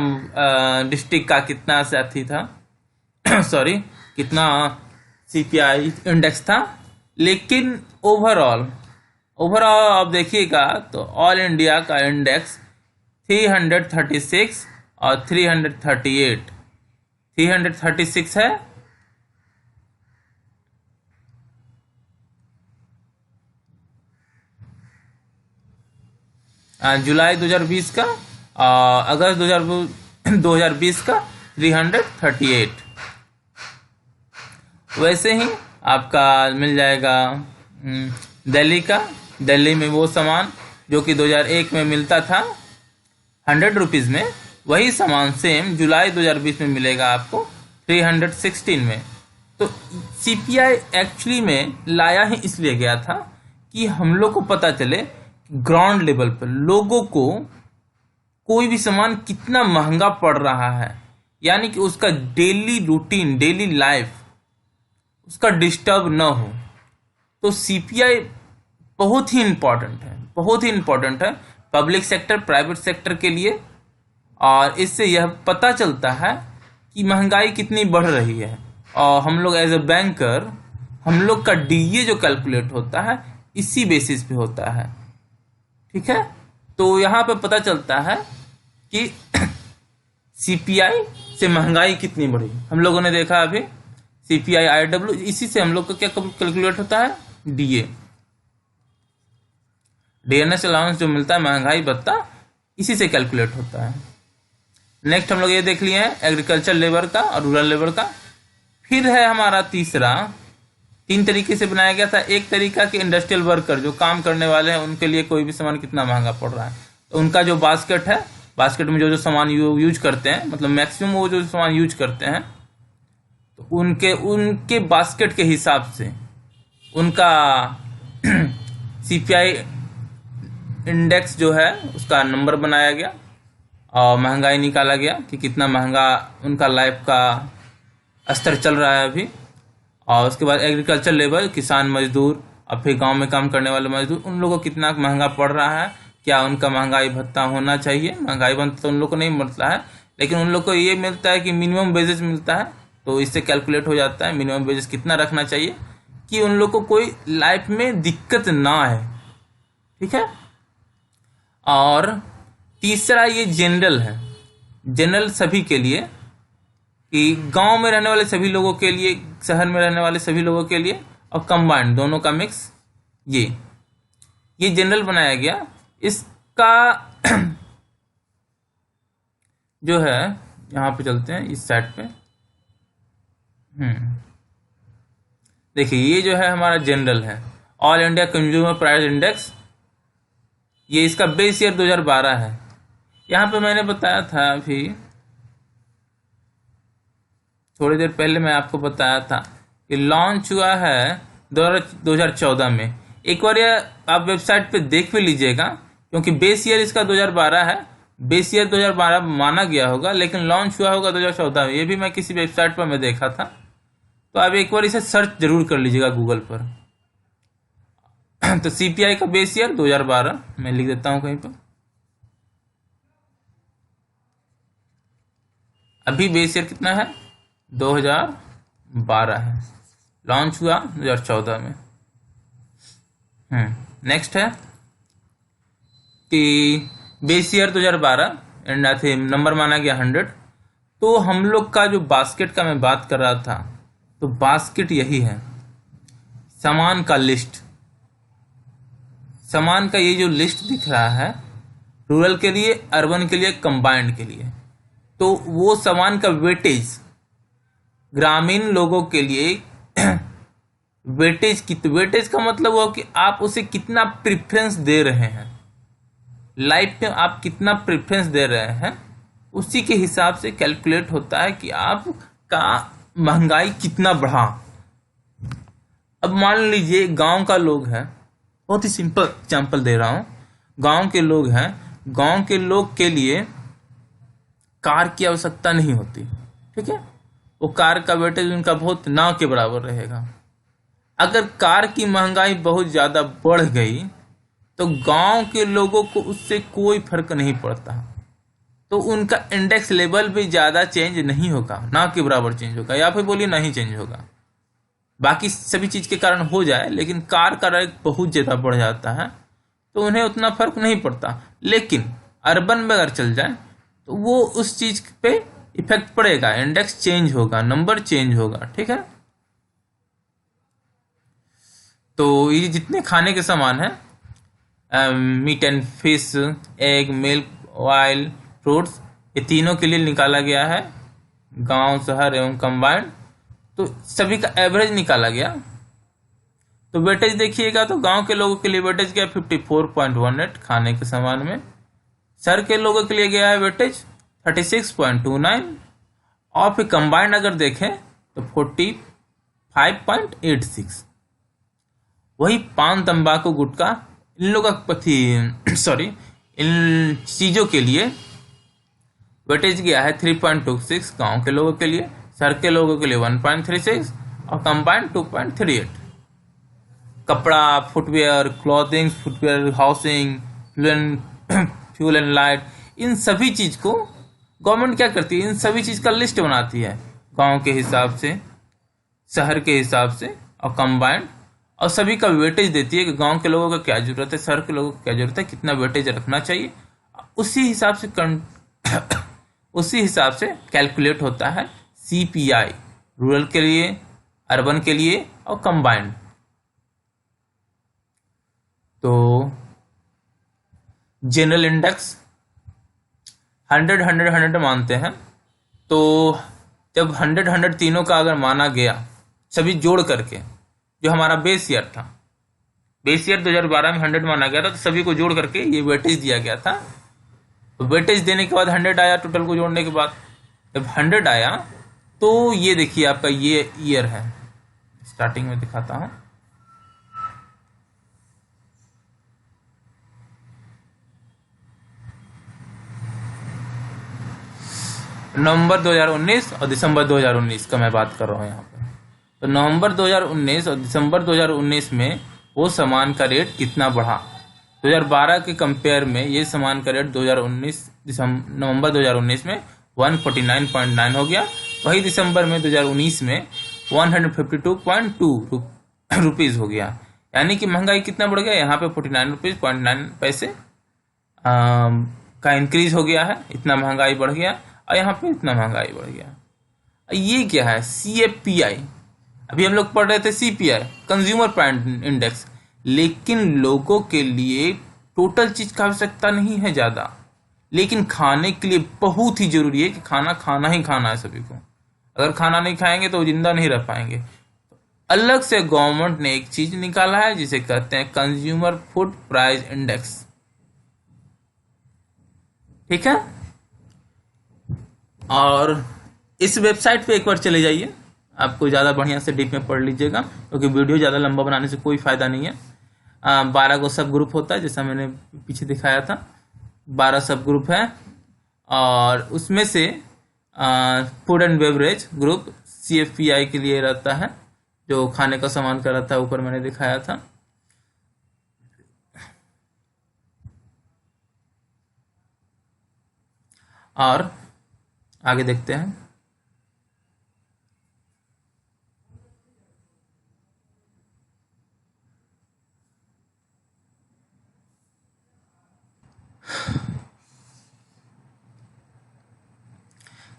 डिस्ट्रिक्ट का कितना साथी था सॉरी, कितना सीपीआई इंडेक्स था। लेकिन ओवरऑल आप देखिएगा तो ऑल इंडिया का इंडेक्स 336 और 338, 336 है, जुलाई 2020 का, अगस्त 2020 का 338। वैसे ही आपका मिल जाएगा दिल्ली का। दिल्ली में वो सामान जो कि 2001 में मिलता था 100 रुपीज़ में, वही सामान सेम जुलाई 2020 में मिलेगा आपको 316 में। तो सीपीआई एक्चुअली में लाया ही इसलिए गया था कि हम लोग को पता चले ग्राउंड लेवल पर लोगों को कोई भी सामान कितना महंगा पड़ रहा है, यानी कि उसका डेली रूटीन, डेली लाइफ उसका डिस्टर्ब न हो। तो सीपीआई बहुत ही इम्पोर्टेंट है, बहुत ही इम्पोर्टेंट है पब्लिक सेक्टर, प्राइवेट सेक्टर के लिए। और इससे यह पता चलता है कि महंगाई कितनी बढ़ रही है। और हम लोग एज ए बैंकर, हम लोग का डीए जो कैलकुलेट होता है इसी बेसिस पे होता है। ठीक है। तो यहाँ पे पता चलता है कि सीपीआई से महंगाई कितनी बढ़ी। हम लोगों ने देखा अभी सीपीआई आईडब्ल्यू, इसी से हम लोग का क्या कैलकुलेट होता है, डीए, डीएनएस अलाउंस जो मिलता है महंगाई भत्ता, इसी से कैलकुलेट होता है। नेक्स्ट हम लोग ये देख लिए हैं एग्रीकल्चर लेबर का और रूरल लेबर का। फिर है हमारा तीसरा, 3 तरीके से बनाया गया था। एक तरीका कि इंडस्ट्रियल वर्कर जो काम करने वाले हैं उनके लिए कोई भी सामान कितना महंगा पड़ रहा है, तो उनका जो बास्केट है, बास्केट में जो सामान यूज करते हैं, मतलब मैक्सिमम वो जो सामान यूज करते हैं, तो उनके बास्केट के हिसाब से उनका सीपीआई इंडेक्स जो है उसका नंबर बनाया गया और महंगाई निकाला गया कि कितना महंगा उनका लाइफ का स्तर चल रहा है अभी। और उसके बाद एग्रीकल्चर लेबर, किसान मजदूर और फिर गांव में काम करने वाले मजदूर, उन लोगों को कितना महंगा पड़ रहा है, क्या उनका महंगाई भत्ता होना चाहिए। महंगाई भत्ता तो उन लोग को नहीं मिलता है, लेकिन उन लोग को ये मिलता है कि मिनिमम वेजेस मिलता है। तो इससे कैलकुलेट हो जाता है मिनिमम वेजेस कितना रखना चाहिए कि उन लोग को कोई लाइफ में दिक्कत ना आए। ठीक है। और तीसरा ये जनरल है, जनरल सभी के लिए, कि गांव में रहने वाले सभी लोगों के लिए, शहर में रहने वाले सभी लोगों के लिए, और कंबाइंड दोनों का मिक्स, ये जनरल बनाया गया। इसका जो है, यहाँ पे चलते हैं इस साइड पे। देखिए ये जो है हमारा जनरल है, all India consumer price index ये इसका बेस ईयर 2012 है। यहाँ पे मैंने बताया था अभी थोड़ी देर पहले मैं आपको बताया था कि लॉन्च हुआ है 2014 में। एक बार ये आप वेबसाइट पे देख भी लीजिएगा, क्योंकि बेस ईयर इसका 2012 है, बेस ईयर 2012 माना गया होगा, लेकिन लॉन्च हुआ होगा 2014 में। ये भी मैं किसी वेबसाइट पर मैं देखा था, तो आप एक बार इसे सर्च जरूर कर लीजिएगा गूगल पर। तो सीपीआई का बेस ईयर 2012 मैं लिख देता हूं कहीं पर। अभी बेस ईयर कितना है? 2012 है, लॉन्च हुआ 2014 में। नेक्स्ट है कि base year 2012 and I think number माना गया 100। तो हम लोग का जो बास्केट का मैं बात कर रहा था, तो बास्केट यही है, सामान का लिस्ट। सामान का ये जो लिस्ट दिख रहा है, रूरल के लिए, अर्बन के लिए, कंबाइंड के लिए, तो वो सामान का वेटेज ग्रामीण लोगों के लिए वेटेज का मतलब हुआ कि आप उसे कितना प्रेफरेंस दे रहे हैं, लाइफ में आप कितना प्रेफरेंस दे रहे हैं, उसी के हिसाब से कैलकुलेट होता है कि आप का महंगाई कितना बढ़ा। अब मान लीजिए गांव का लोग है, बहुत ही सिंपल एग्जांपल दे रहा हूं, गांव के लोग हैं, गांव के लोग के लिए कार की आवश्यकता नहीं होती, ठीक है, वो कार का वेटेज उनका बहुत ना के बराबर रहेगा। अगर कार की महंगाई बहुत ज़्यादा बढ़ गई तो गांव के लोगों को उससे कोई फर्क नहीं पड़ता, तो उनका इंडेक्स लेवल भी ज़्यादा चेंज नहीं होगा, ना के बराबर चेंज होगा, या फिर बोलिए नहीं चेंज होगा। बाकी सभी चीज़ के कारण हो जाए, लेकिन कार का रेट बहुत ज़्यादा बढ़ जाता है तो उन्हें उतना फर्क नहीं पड़ता। लेकिन अर्बन में अगर चल जाए तो वो उस चीज़ पे इफेक्ट पड़ेगा, इंडेक्स चेंज होगा, नंबर चेंज होगा, ठीक है। तो ये जितने खाने के सामान हैं, meat and fish, egg, milk, oil, fruits, ये तीनों के लिए निकाला गया है, गांव, शहर एवं कंबाइंड। तो सभी का एवरेज निकाला गया। तो वेटेज देखिएगा तो गांव के लोगों के लिए वेटेज गया 54.18 खाने के सामान में, शहर के लोगों के लिए गया है वेटेज 36.29, और फिर कंबाइंड अगर देखें तो 45.86। वही पान, तंबाकू, गुटखा, इन लोगों का इन चीज़ों के लिए वेटेज गया है 3.26 गांव के लोगों के लिए, शहर के लोगों के लिए 1.36 और कंबाइंड 2.38। कपड़ा, footwear, clothing, footwear, housing, fuel and light, इन सभी चीज़ को गवर्नमेंट क्या करती है, इन सभी चीज़ का लिस्ट बनाती है, गांव के हिसाब से, शहर के हिसाब से और कंबाइंड, और सभी का वेटेज देती है कि गांव के लोगों का क्या जरूरत है, शहर के लोगों को क्या जरूरत है, कितना वेटेज रखना चाहिए। उसी हिसाब से कैलकुलेट होता है सीपीआई, रूरल के लिए, अर्बन के लिए और कंबाइंड। तो जनरल इंडेक्स 100 मानते हैं, तो जब 100 तीनों का अगर माना गया सभी जोड़ करके, जो हमारा बेस ईयर था, बेस ईयर 2012 में 100 माना गया था, तो सभी को जोड़ करके ये वेटेज दिया गया था। तो वेटेज देने के बाद 100 आया, टोटल को जोड़ने के बाद जब 100 आया तो ये देखिए आपका ये ईयर है, स्टार्टिंग में दिखाता हूं, नवंबर 2019 और दिसंबर 2019 का मैं बात कर रहा हूँ यहाँ पे। तो नवंबर 2019 और दिसंबर 2019 में वो सामान का रेट कितना बढ़ा, 2012 के कंपेयर में ये सामान का रेट 2019 नवंबर 2019 में 149.9 हो गया। वही दिसंबर में 2019 में 152.2 रुपीज़ हो गया। यानी कि महंगाई कितना बढ़ गया, यहाँ पे 49.9 पैसे का इंक्रीज हो गया है, इतना महंगाई बढ़ गया, और यहाँ पे इतना महंगाई बढ़ गया। ये क्या है, CPI। अभी हम लोग पढ़ रहे थे CPI, कंज्यूमर प्राइस इंडेक्स, लेकिन लोगों के लिए टोटल चीज का आवश्यकता नहीं है ज़्यादा, लेकिन खाने के लिए बहुत ही जरूरी है कि खाना खाना ही खाना है सभी को। अगर खाना नहीं खाएंगे तो जिंदा नहीं रह पाएंगे। अलग से गवर्नमेंट ने एक चीज निकाला है जिसे कहते हैं कंज्यूमर फूड प्राइस इंडेक्स। ठीक है। और इस वेबसाइट पे एक बार चले जाइए, आपको ज़्यादा बढ़िया से डीप में पढ़ लीजिएगा, क्योंकि वीडियो ज़्यादा लंबा बनाने से कोई फ़ायदा नहीं है। 12 को सब ग्रुप होता है, जैसा मैंने पीछे दिखाया था, 12 सब ग्रुप है, और उसमें से food and beverage group CFPI के लिए रहता है, जो खाने का सामान का रहता है, ऊपर मैंने दिखाया था। और आगे देखते हैं।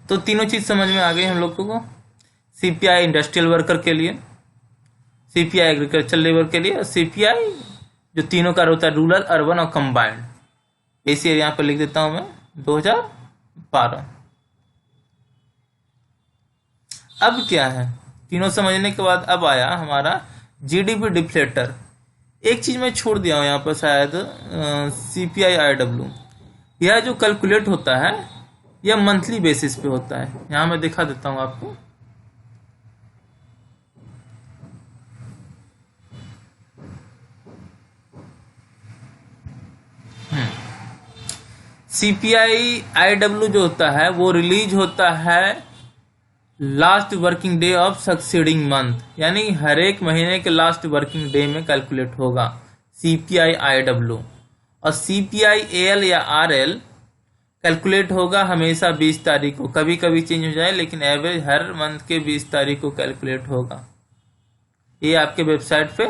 तो तीनों चीज समझ में आ गई हम लोगों को। CPI इंडस्ट्रियल वर्कर के लिए, CPI एग्रीकल्चर लेबर के लिए, और CPI जो तीनों का होता है रूरल, अर्बन और कंबाइंड। इसी यहाँ पर लिख देता हूं मैं 2012। अब क्या है, तीनों समझने के बाद अब आया हमारा GDP डिफ्लेटर। एक चीज मैं छोड़ दिया हूं यहाँ पर शायद, CPI IW, यह जो कैलकुलेट होता है यह मंथली बेसिस पे होता है। यहां मैं दिखा देता हूं आपको। CPI IW जो होता है वो रिलीज होता है last working day of succeeding month, यानी हर एक महीने के लास्ट वर्किंग डे में कैलकुलेट होगा CPI IW। और CPI AL या RL कैलकुलेट होगा हमेशा 20 तारीख को, कभी कभी चेंज हो जाए, लेकिन एवरेज हर मंथ के 20 तारीख को कैलकुलेट होगा। ये आपके वेबसाइट पे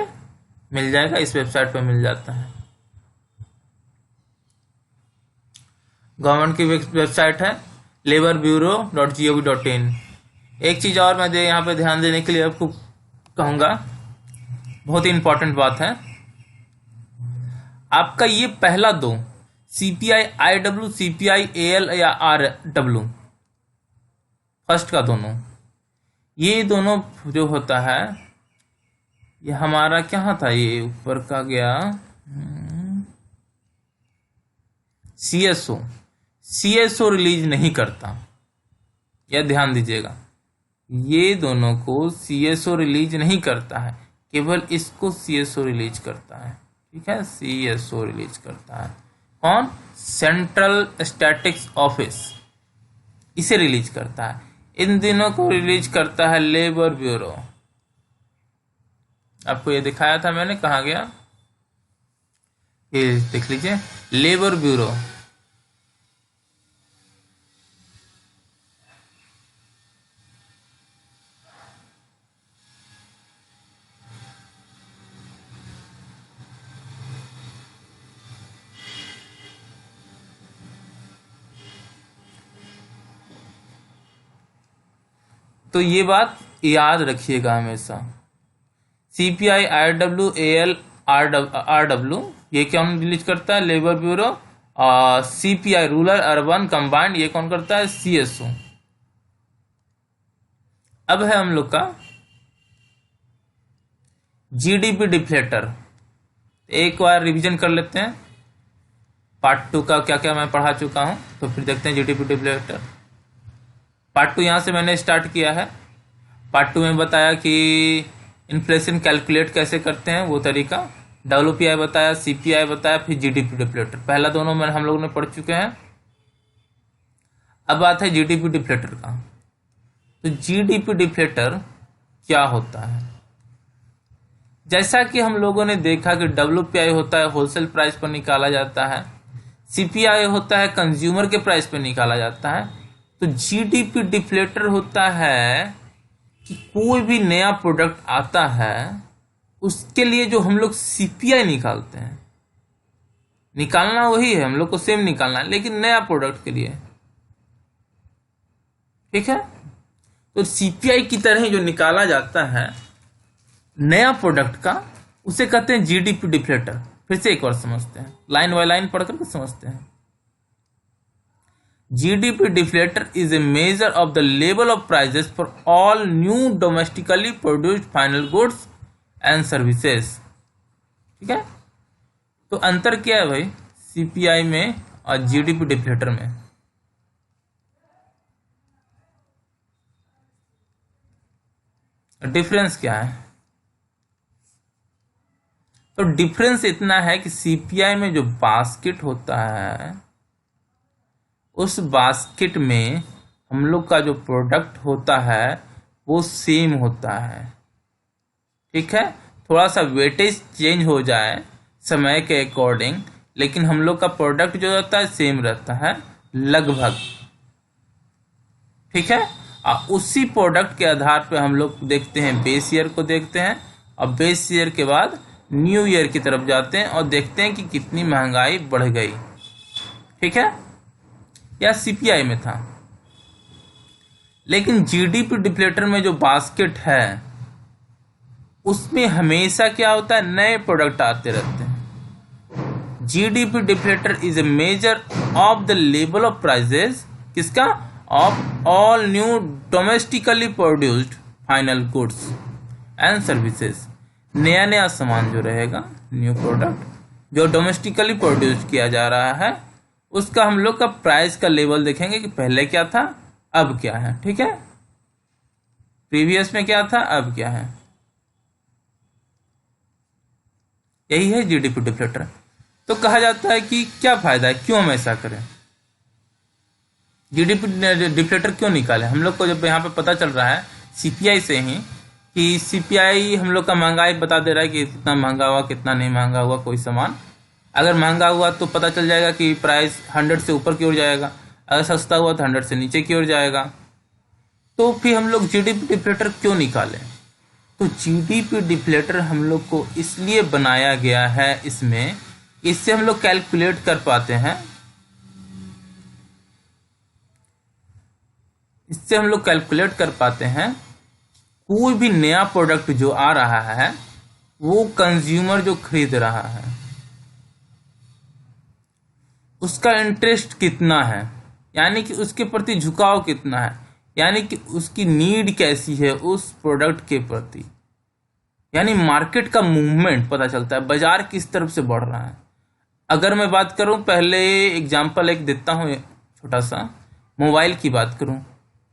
मिल जाएगा, इस वेबसाइट पे मिल जाता है। गवर्नमेंट की वेबसाइट है laborbureau.gov.in। एक चीज और मैं यहाँ पे ध्यान देने के लिए आपको कहूंगा, बहुत ही इंपॉर्टेंट बात है। आपका ये पहला दो CPI IW, CPI AL या RW, फर्स्ट का दोनों, ये दोनों जो होता है, ये हमारा क्या था, ये ऊपर का गया CSO रिलीज नहीं करता, यह ध्यान दीजिएगा। ये दोनों को CSO रिलीज नहीं करता है, केवल इसको CSO रिलीज करता है। ठीक है, CSO रिलीज करता है कौन, सेंट्रल स्टैटिस्टिक्स ऑफिस इसे रिलीज करता है। इन दिनों को रिलीज करता है लेबर ब्यूरो। आपको ये दिखाया था मैंने, कहाँ गया, ये देख लीजिए, लेबर ब्यूरो। तो ये बात याद रखिएगा हमेशा। CPI IW AL RW ये कौन रिलीज करता है, लेबर ब्यूरो। और CPI रूरल अर्बन कंबाइंड ये कौन करता है, CSO। अब है हम लोग का GDP डिफ्लेटर। एक बार रिवीजन कर लेते हैं, पार्ट 2 का क्या क्या मैं पढ़ा चुका हूं, तो फिर देखते हैं GDP डिफ्लेटर। पार्ट 2 यहाँ से मैंने स्टार्ट किया है। पार्ट 2 में बताया कि इन्फ्लेशन कैलकुलेट कैसे करते हैं वो तरीका, WPI बताया, CPI बताया, फिर GDP डिफ्लेटर। पहला दोनों में हम लोग ने पढ़ चुके हैं। अब बात है GDP डिफ्लेटर का। तो GDP डिफ्लेटर क्या होता है, जैसा कि हम लोगों ने देखा कि WPI होता है होलसेल प्राइस पर निकाला जाता है, CPI होता है कंज्यूमर के प्राइस पर निकाला जाता है। तो GDP डिफ्लेटर होता है कि कोई भी नया प्रोडक्ट आता है उसके लिए जो हम लोग CPI निकालते हैं, निकालना वही है, हम लोग को सेम निकालना है, लेकिन नया प्रोडक्ट के लिए। ठीक है, तो CPI की तरह ही जो निकाला जाता है नया प्रोडक्ट का, उसे कहते हैं GDP डिफ्लेटर। फिर से एक बार समझते हैं, लाइन बाय लाइन पढ़ करके समझते हैं। GDP deflator is a measure of the level of prices for all new domestically produced final goods and services। ठीक है, तो अंतर क्या है भाई CPI में और जीडीपी डिफ्लेटर में डिफरेंस क्या है? तो डिफरेंस इतना है कि सीपीआई में जो बास्केट होता है, उस बास्केट में हम लोग का जो प्रोडक्ट होता है वो सेम होता है। ठीक है, थोड़ा सा वेटेज चेंज हो जाए समय के अकॉर्डिंग, लेकिन हम लोग का प्रोडक्ट जो रहता है सेम रहता है लगभग। ठीक है, और उसी प्रोडक्ट के आधार पे हम लोग देखते हैं, बेस ईयर को देखते हैं, और बेस ईयर के बाद न्यू ईयर की तरफ जाते हैं और देखते हैं कि कितनी महंगाई बढ़ गई। ठीक है, या सीपीआई में था। लेकिन जीडीपी डिफ्लेटर में जो बास्केट है उसमें हमेशा क्या होता है, नए प्रोडक्ट आते रहते हैं। GDP deflator is a measure of the level of prices, किसका? Of all new domestically produced final goods and services. नया नया सामान जो रहेगा, न्यू प्रोडक्ट जो डोमेस्टिकली प्रोड्यूस किया जा रहा है, उसका हम लोग का प्राइस का लेवल देखेंगे कि पहले क्या था, अब क्या है। ठीक है, प्रीवियस में क्या था, अब क्या है। यही है जीडीपी डिफ्लेटर। तो कहा जाता है कि क्या फायदा है, क्यों हम ऐसा करें, जीडीपी डिफ्लेटर क्यों निकाले। हम लोग को जब यहाँ पे पता चल रहा है सीपीआई से ही कि सीपीआई हम लोग का महंगाई बता दे रहा है कि कितना महंगा हुआ, कितना नहीं महंगा हुआ कोई सामान। अगर महंगा हुआ तो पता चल जाएगा कि प्राइस 100 से ऊपर की ओर जाएगा, अगर सस्ता हुआ तो 100 से नीचे की ओर जाएगा। तो फिर हम लोग जीडीपी डिफ्लेटर क्यों निकालें? तो जीडीपी डिफ्लेटर हम लोग को इसलिए बनाया गया है, इसमें इससे हम लोग कैलकुलेट कर पाते हैं, इससे हम लोग कैलकुलेट कर पाते हैं कोई भी नया प्रोडक्ट जो आ रहा है वो कंज्यूमर जो खरीद रहा है उसका इंटरेस्ट कितना है, यानी कि उसके प्रति झुकाव कितना है, यानी कि उसकी नीड कैसी है उस प्रोडक्ट के प्रति, यानी मार्केट का मूवमेंट पता चलता है, बाजार किस तरफ से बढ़ रहा है। अगर मैं बात करूं, पहले एग्जांपल एक देता हूं छोटा सा, मोबाइल की बात करूं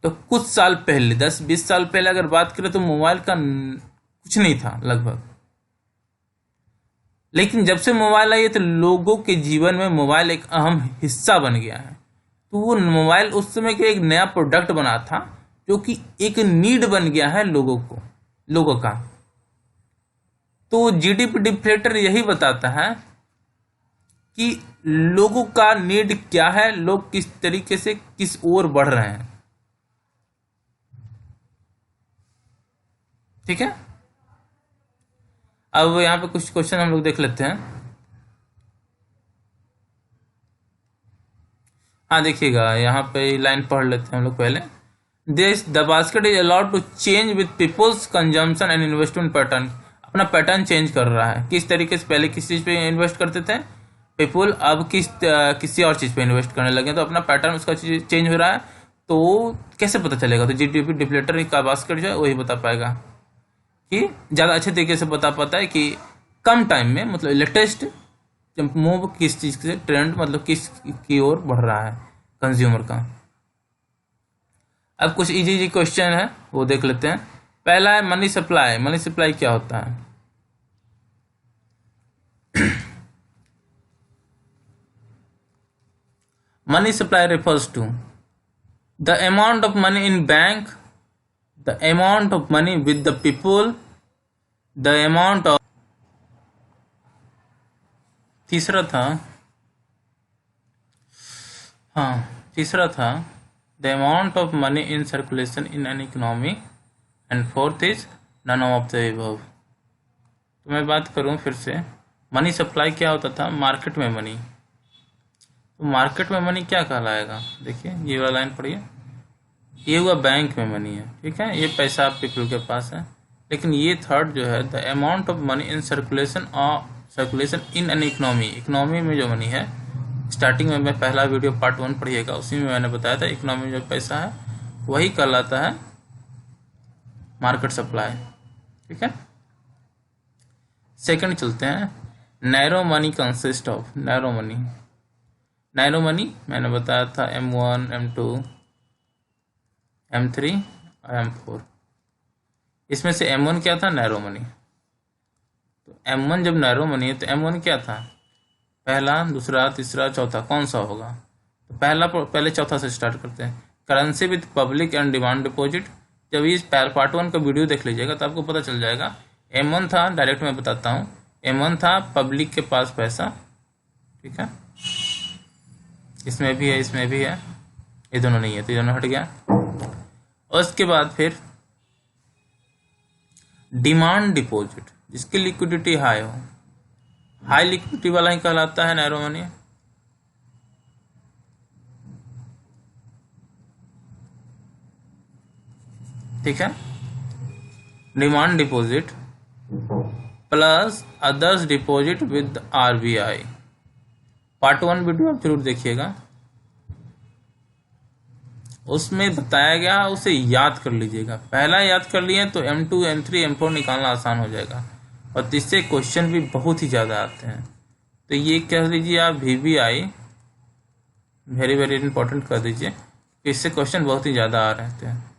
तो कुछ साल पहले, 10-20 साल पहले अगर बात करें तो मोबाइल का कुछ नहीं था लगभग। लेकिन जब से मोबाइल आई है तो लोगों के जीवन में मोबाइल एक अहम हिस्सा बन गया है। तो वो मोबाइल उस समय के एक नया प्रोडक्ट बना था जो कि एक नीड बन गया है लोगों का। तो जीडीपी डिफ्लेटर यही बताता है कि लोगों का नीड क्या है, लोग किस तरीके से किस ओर बढ़ रहे हैं। ठीक है, अब यहाँ पे कुछ क्वेश्चन हम लोग देख लेते हैं। हाँ देखिएगा, यहाँ पे लाइन पढ़ लेते हैं हम लोग पहले। The basket is allowed to change with people's consumption and investment pattern. अपना पैटर्न चेंज कर रहा है, किस तरीके से पहले किस चीज़ पे इन्वेस्ट करते थे पीपल, अब किसी और चीज़ पे इन्वेस्ट करने लगे, तो अपना पैटर्न उसका चेंज हो रहा है। तो कैसे पता चलेगा? तो जीडीपी डिफ्लेटर का बास्केट जो है वही बता पाएगा कि ज़्यादा अच्छे तरीके से बता पाता है कि कम टाइम में, मतलब लेटेस्ट मूव किस चीज़ से, ट्रेंड मतलब किस की ओर बढ़ रहा है कंज्यूमर का। अब कुछ इजी क्वेश्चन है वो देख लेते हैं। पहला है मनी सप्लाई। मनी सप्लाई क्या होता है? Money supply refers to the amount of money in bank, the amount of money with the people, the amount of, तीसरा था the amount of money in circulation in an economy, and fourth is none of the above। तो मैं बात करूं फिर से, money supply क्या होता था? मार्केट में मनी। तो मार्केट में मनी क्या कहलाएगा? देखिए ये वाला लाइन पढ़िए, ये हुआ बैंक में मनी है, ठीक है, ये पैसा पीपल के पास है। लेकिन ये थर्ड जो है, the amount of money in circulation in an economy. Economy में जो मनी है, स्टार्टिंग में मैं पहला वीडियो पार्ट 1 पढ़िएगा, उसी में मैंने बताया था इकोनॉमी में जो पैसा है वही कहलाता है मार्केट सप्लाई। ठीक है, सेकंड चलते हैं। Narrow money consist of. Narrow money narrow money मैंने बताया था M1, M2, M3 और M4। इसमें से M1 क्या था? Narrow money. तो M1 जब नैरो मनी है तो M1 क्या था? पहला, दूसरा, तीसरा, चौथा, कौन सा होगा? तो पहले चौथा से स्टार्ट करते हैं। Currency with public and demand deposit. जब इस पार्ट 1 का वीडियो देख लीजिएगा तो आपको पता चल जाएगा। M1 था, डायरेक्ट मैं बताता हूँ, M1 था पब्लिक के पास पैसा, ठीक है, इसमें भी है, इसमें भी है, ये दोनों नहीं है तो ये दोनों हट गया। और उसके बाद फिर डिमांड डिपॉजिट, जिसकी लिक्विडिटी हाई हो, हाई लिक्विडिटी वाला ही कहलाता है नैरो मनी। ठीक है, demand deposit plus others deposit with RBI। Part 1 video आप जरूर देखिएगा, उसमें बताया गया, उसे याद कर लीजिएगा। पहला याद कर लिए तो M2, M3, M4 निकालना आसान हो जाएगा। और इससे क्वेश्चन भी बहुत ही ज़्यादा आते हैं। तो ये कह लीजिए आप VBI वेरी वेरी इंपॉर्टेंट कर दीजिए, इससे क्वेश्चन बहुत ही ज़्यादा आ रहते हैं।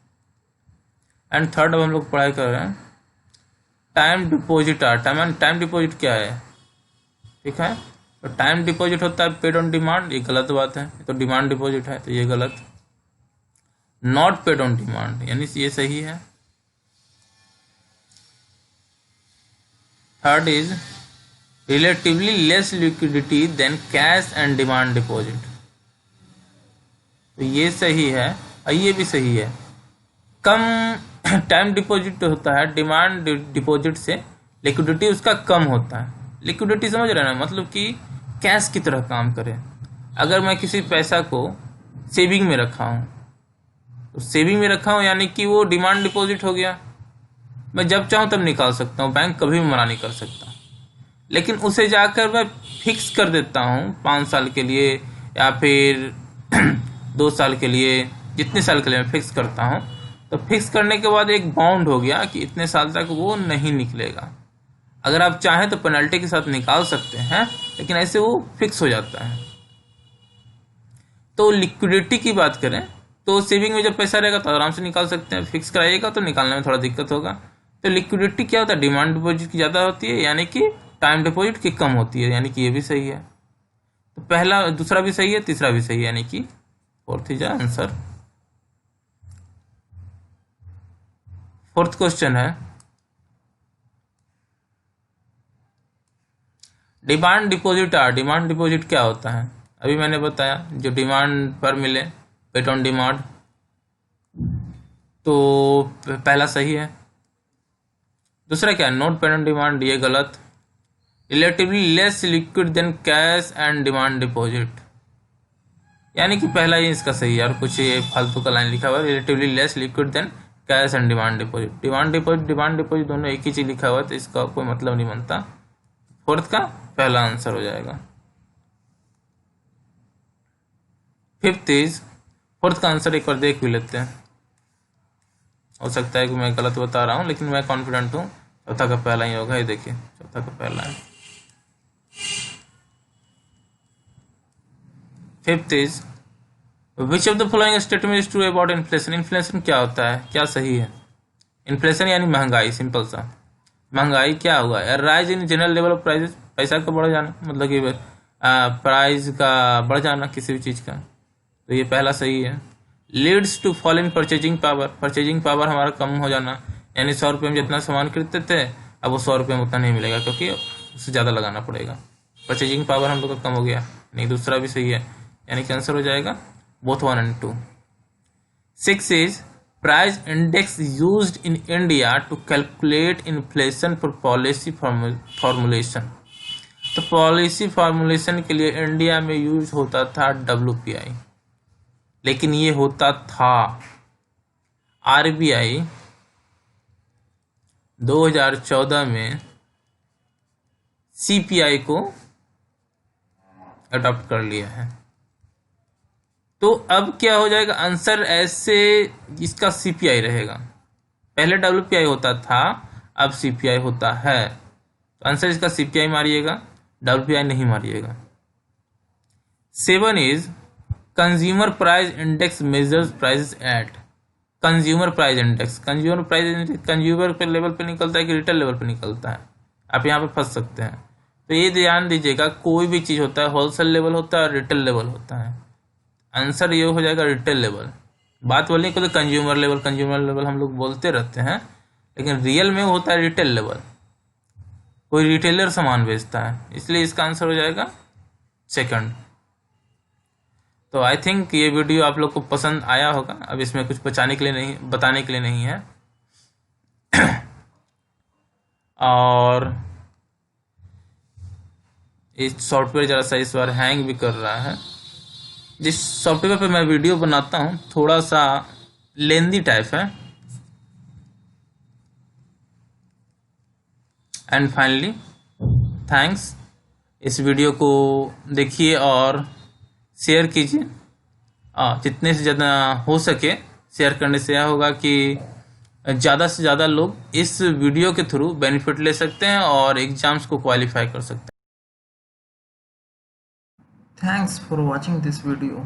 एंड थर्ड अब हम लोग पढ़ाई कर रहे हैं टाइम डिपॉजिट। टाइम डिपॉजिट क्या है? ठीक है, तो टाइम डिपॉजिट होता है पेड ऑन डिमांड, ये गलत बात है, तो डिमांड डिपॉजिट है तो ये गलत। नॉट पेड ऑन डिमांड यानी ये सही है। Third is relatively less liquidity than cash and demand deposit, तो ये सही है और ये भी सही है। कम टाइम डिपॉजिट होता है डिमांड डिपॉजिट से, लिक्विडिटी उसका कम होता है। लिक्विडिटी समझ रहे हैं ना, मतलब कि कैश की तरह काम करे। अगर मैं किसी पैसा को सेविंग में रखा हूँ, तो सेविंग में रखा हूँ यानी कि वो डिमांड डिपॉजिट हो गया, मैं जब चाहूँ तब निकाल सकता हूँ, बैंक कभी भी मना नहीं कर सकता। लेकिन उसे जाकर मैं फिक्स कर देता हूँ 5 साल के लिए या फिर 2 साल के लिए, जितने साल के लिए मैं फिक्स करता हूँ, तो फिक्स करने के बाद एक बाउंड हो गया कि इतने साल तक वो नहीं निकलेगा। अगर आप चाहें तो पेनल्टी के साथ निकाल सकते हैं, लेकिन ऐसे वो फिक्स हो जाता है। तो लिक्विडिटी की बात करें तो सेविंग में जब पैसा रहेगा तो आराम से निकाल सकते हैं, फिक्स कराइएगा तो निकालने में थोड़ा दिक्कत होगा। तो लिक्विडिटी क्या होता है? डिमांड डिपॉजिट की ज़्यादा होती है, यानी कि टाइम डिपॉजिट की कम होती है, यानी कि ये भी सही है। तो पहला, दूसरा भी सही है, तीसरा भी सही है, यानी कि fourth is answer. Fourth question है डिमांड डिपॉजिट। डिमांड डिपॉजिट क्या होता है? अभी मैंने बताया, जो डिमांड पर मिले, पेड ऑन डिमांड, तो पहला सही है। दूसरा क्या है? नॉट पेड ऑन डिमांड, ये गलत। Relatively less liquid than cash and demand deposit, यानी कि पहला ही इसका सही है, और कुछ ये फालतू का लाइन लिखा हुआ है, relatively less liquid than cash and demand deposit. Demand deposit दोनों एक ही चीज लिखा हुआ है, तो इसका कोई मतलब नहीं बनता। फोर्थ का पहला आंसर हो जाएगा। फिफ्थ इज, फोर्थ का आंसर एक बार देख भी लेते हैं, हो सकता है कि मैं गलत बता रहा हूं, लेकिन मैं कॉन्फिडेंट हूं चौथा का पहला ही होगा। ये देखिए, चौथा का पहला है। Fifth is which of the following statement is true about inflation. Inflation क्या होता है, क्या सही है? इन्फ्लेशन यानी महंगाई, सिंपल सा। महंगाई क्या हुआ? Rise in general level of prices, पैसा का बढ़ जाना, मतलब कि प्राइस का बढ़ जाना किसी भी चीज़ का, तो ये पहला सही है। Leads to fall in purchasing power, purchasing power हमारा कम हो जाना, यानी 100 रुपये में जितना सामान खरीदते थे अब वो 100 रुपये में उतना नहीं मिलेगा, क्योंकि उससे ज़्यादा लगाना पड़ेगा। परचेजिंग पावर हम लोग का कम हो गया, नहीं दूसरा भी सही है, यानी कि आंसर हो जाएगा both 1 and 2। 6 is price index used in India to calculate inflation for policy formulation। तो पॉलिसी फॉर्मुलेशन के लिए इंडिया में यूज होता था WPI, लेकिन ये होता था RBI 2014 में CPI को अडॉप्ट कर लिया है। तो अब क्या हो जाएगा आंसर? ऐसे इसका CPI रहेगा, पहले WPI होता था, अब CPI होता है, तो आंसर इसका CPI मारिएगा, WPI नहीं मारिएगा। 7 is consumer price index measures prices at consumer price index. Consumer price index consumer पे लेवल पे निकलता है कि रिटेल लेवल पे निकलता है, आप यहाँ पे फंस सकते हैं। तो ये ध्यान दीजिएगा, कोई भी चीज़ होता है होलसेल लेवल होता है और रिटेल लेवल होता है। आंसर ये हो जाएगा रिटेल लेवल। बात बोलने को तो कंज्यूमर लेवल हम लोग बोलते रहते हैं, लेकिन रियल में होता है रिटेल लेवल। कोई रिटेलर सामान बेचता है, इसलिए इसका आंसर हो जाएगा सेकंड। तो आई थिंक ये वीडियो आप लोग को पसंद आया होगा। अब इसमें कुछ बताने के लिए नहीं है। और इस सॉफ्टवेयर ज़रा सा इस बार हैंग भी कर रहा है। जिस सॉफ्टवेयर पे मैं वीडियो बनाता हूँ थोड़ा सा लेंदी टाइप है। एंड फाइनली थैंक्स, इस वीडियो को देखिए और शेयर कीजिए। जितने से ज़्यादा हो सके शेयर करने से यह होगा कि ज़्यादा से ज़्यादा लोग इस वीडियो के थ्रू बेनिफिट ले सकते हैं और एग्ज़ाम्स को क्वालिफाई कर सकते हैं। Thanks for watching this video.